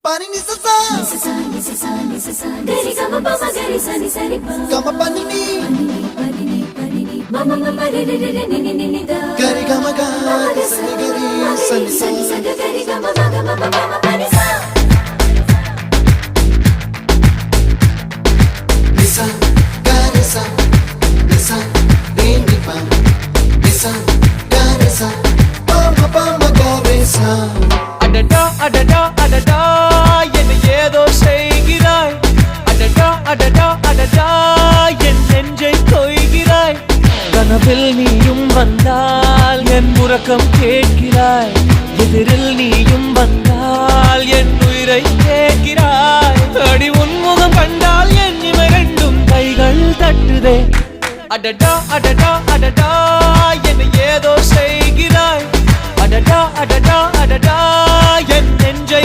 Pani ni sa sa gari ga ma pa ma gari sa ni sa ri pa ga ma pa ni ma ma ma ma re re re ni ni ni da gari ga ma ga sa ni gari sa ni sa gari ga ma ga ma pa ma pa ni sa ni sa gari sa re ni pa ni sa gari sa pa ma gari sa adada adada adada என்ன ஏதோ செய்கிறாய் adada adada adada என் நெஞ்சை கொய்கிறாய் கனவில் நீயும் வந்தால் என் உறக்கம் கேட்கிறாய் எதிரில் நீயும் வந்தால் என் உயிரை கேட்கிறாய் அடி உன்முகம் கண்டால் என் இமை ரெண்டும் கைகள் தட்டுதே adada adada adada என்ன ஏதோ செய்கிறாய் adada adada adada என் நெஞ்சை